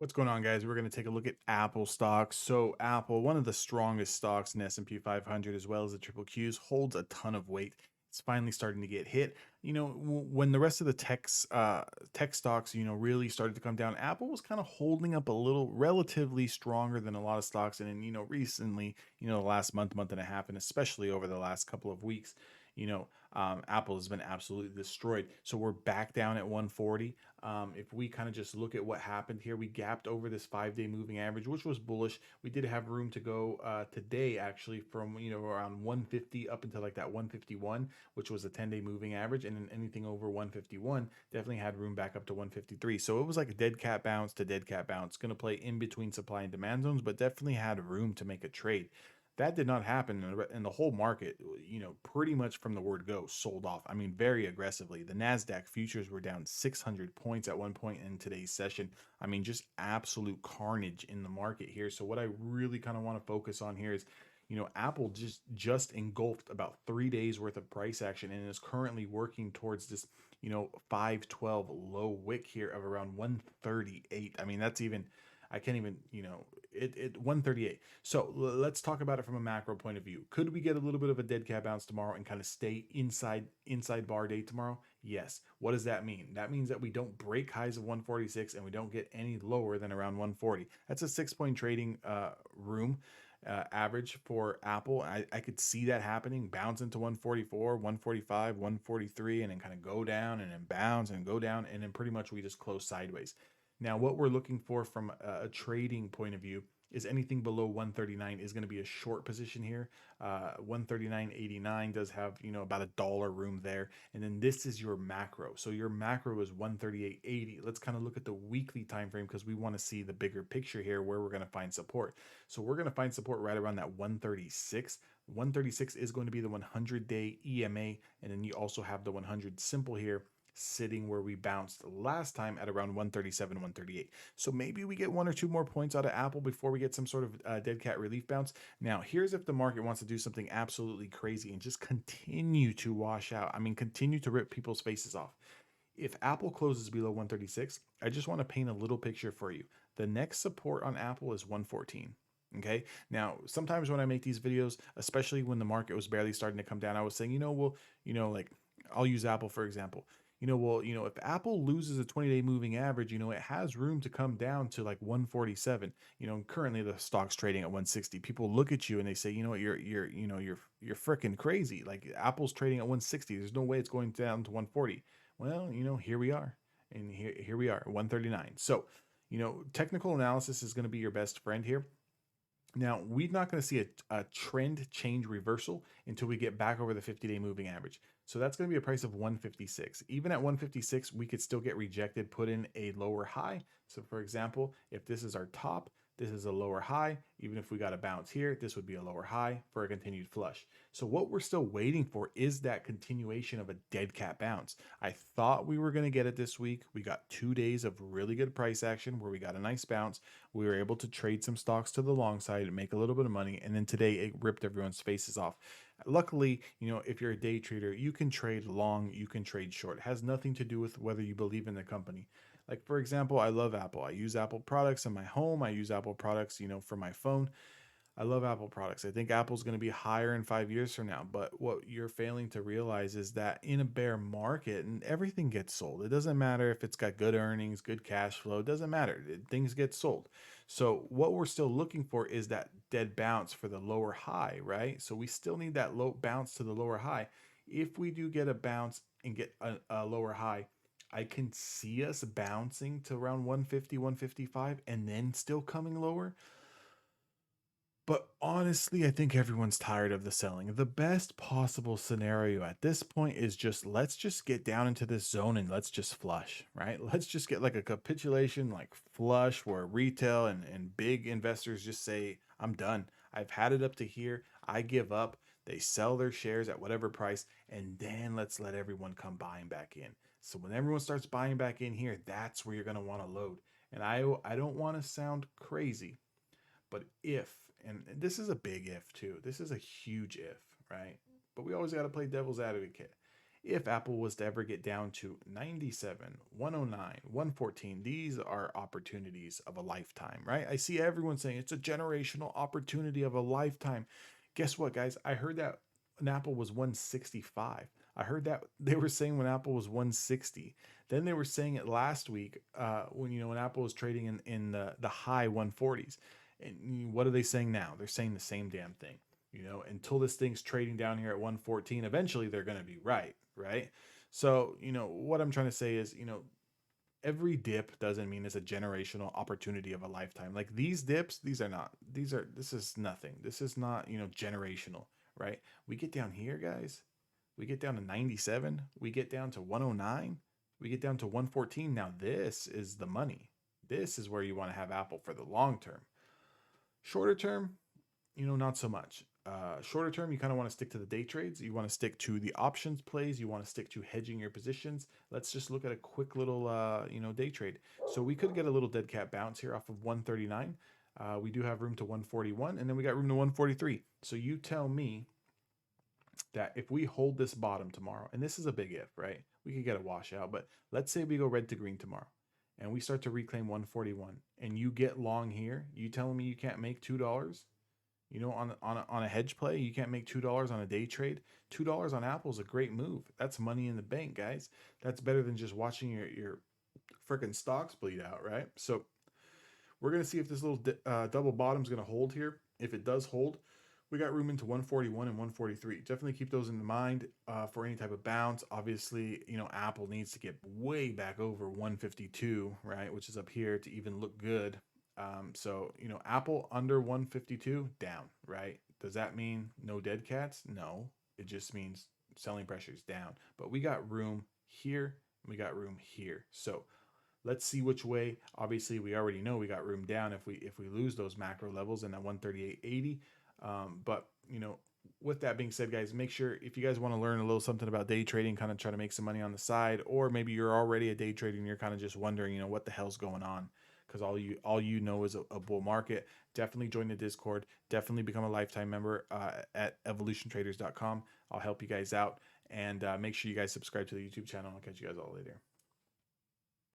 What's going on, guys? We're going to take a look at Apple stocks. So Apple, one of the strongest stocks in S&P 500 as well as the triple Qs, holds a ton of weight. It's finally starting to get hit. When the rest of the tech stocks, really started to come down, Apple was kind of holding up a little, relatively stronger than a lot of stocks. And then, recently, the last month and a half, and especially over the last couple of weeks, Apple has been absolutely destroyed. So we're back down at 140. If we kind of just look at what happened here, we gapped over this 5-day moving average, which was bullish. We did have room to go today, actually, from around 150 up until like that 151, which was a 10-day moving average, and then anything over 151 definitely had room back up to 153. So it was like a dead cat bounce to dead cat bounce, going to play in between supply and demand zones, but definitely had room to make a trade. That did not happen, and the whole market, pretty much from the word go, sold off. I mean, very aggressively. The Nasdaq futures were down 600 points at one point in today's session. I mean, just absolute carnage in the market here. So what I really kind of want to focus on here is, Apple just engulfed about 3 days worth of price action and is currently working towards this, 512 low wick here of around 138. I mean, that's even, I can't even, it 138. So let's talk about it from a macro point of view. Could we get a little bit of a dead cat bounce tomorrow and kind of stay inside bar day tomorrow? Yes. What does that mean? That means that we don't break highs of 146 and we don't get any lower than around 140. That's a 6 point trading room. Average for Apple. I could see that happening, bounce into 144, 145, 143, and then kind of go down and then bounce and go down. And then pretty much we just close sideways. Now, what we're looking for from a trading point of view is anything below 139 is going to be a short position here. 139.89 does have, about $1 room there. And then this is your macro. So your macro is 138.80. Let's kind of look at the weekly time frame because we want to see the bigger picture here where we're going to find support. So we're going to find support right around that 136. 136 is going to be the 100-day EMA. And then you also have the 100 simple here sitting where we bounced last time at around 137, 138. So maybe we get one or two more points out of Apple before we get some sort of dead cat relief bounce. Now, here's if the market wants to do something absolutely crazy and just continue to wash out. I mean, continue to rip people's faces off. If Apple closes below 136, I just want to paint a little picture for you. The next support on Apple is 114. Okay. Now, sometimes when I make these videos, especially when the market was barely starting to come down, I was saying, like I'll use Apple for example. If Apple loses a 20-day moving average, it has room to come down to like 147. Currently the stock's trading at 160. People look at you and they say, you're freaking crazy. Like Apple's trading at 160. There's no way it's going down to 140. Well, here we are. And here we are, 139. So, technical analysis is going to be your best friend here. Now, we're not going to see a trend change reversal until we get back over the 50-day moving average. So that's going to be a price of 156. Even at 156, we could still get rejected, put in a lower high. So for example, if this is our top, this is a lower high. Even if we got a bounce here, this would be a lower high for a continued flush. So what we're still waiting for is that continuation of a dead cat bounce. I thought we were going to get it this week. We got 2 days of really good price action where we got a nice bounce. We were able to trade some stocks to the long side and make a little bit of money. And then today it ripped everyone's faces off. Luckily, if you're a day trader, you can trade long, you can trade short. It has nothing to do with whether you believe in the company. Like, for example, I love Apple. I use Apple products in my home. I use Apple products, for my phone. I love Apple products. I think Apple's going to be higher in 5 years from now. But what you're failing to realize is that in a bear market, and everything gets sold. It doesn't matter if it's got good earnings, good cash flow. It doesn't matter. Things get sold. So what we're still looking for is that dead bounce for the lower high, right? So we still need that low bounce to the lower high. If we do get a bounce and get a lower high, I can see us bouncing to around 150, 155, and then still coming lower. But honestly, I think everyone's tired of the selling. The best possible scenario at this point is just let's just get down into this zone and let's just flush, right? Let's just get like a capitulation, like flush, where retail and big investors just say, I'm done. I've had it up to here. I give up. They sell their shares at whatever price, and then let's let everyone come buying back in. So when everyone starts buying back in here, that's where you're going to want to load. And I don't want to sound crazy, but if, and this is a big if too, this is a huge if, right? But we always got to play devil's advocate. If Apple was to ever get down to 97, 109, 114, these are opportunities of a lifetime, right? I see everyone saying it's a generational opportunity of a lifetime. Guess what, guys? I heard that when Apple was 165. I heard that they were saying when Apple was 160. Then they were saying it last week when when Apple was trading in the high 140s. And what are they saying now? They're saying the same damn thing. Until this thing's trading down here at 114, eventually they're going to be right, right? So, what I'm trying to say is, every dip doesn't mean it's a generational opportunity of a lifetime. Like these dips, this is nothing. This is not, generational, right? We get down here, guys. We get down to 97. We get down to 109. We get down to 114. Now, this is the money. This is where you want to have Apple for the long term. Shorter term, not so much. Shorter term, you kind of want to stick to the day trades. You want to stick to the options plays. You want to stick to hedging your positions. Let's just look at a quick little, day trade. So we could get a little dead cat bounce here off of 139. We do have room to 141, and then we got room to 143. So you tell me that if we hold this bottom tomorrow, and this is a big if, right? We could get a washout, but let's say we go red to green tomorrow and we start to reclaim 141 and you get long here, you telling me you can't make $2? On a hedge play, you can't make $2 on a day trade. $2 on Apple is a great move. That's money in the bank, guys. That's better than just watching your freaking stocks bleed out, right? So we're gonna see if this little double bottom is gonna hold here. If it does hold, we got room into 141 and 143. Definitely keep those in mind for any type of bounce. Obviously, Apple needs to get way back over 152, right, which is up here to even look good. So, Apple under 152, down, right? Does that mean no dead cats? No, it just means selling pressure is down. But we got room here, we got room here. So let's see which way. Obviously, we already know we got room down if we lose those macro levels in that 138.80. But with that being said, guys, make sure if you guys want to learn a little something about day trading, kind of try to make some money on the side, or maybe you're already a day trader and you're kind of just wondering, what the hell's going on, because all you know is a bull market. Definitely join the Discord. Definitely become a lifetime member at evolutiontraders.com. I'll help you guys out, and make sure you guys subscribe to the YouTube channel. I'll catch you guys all later.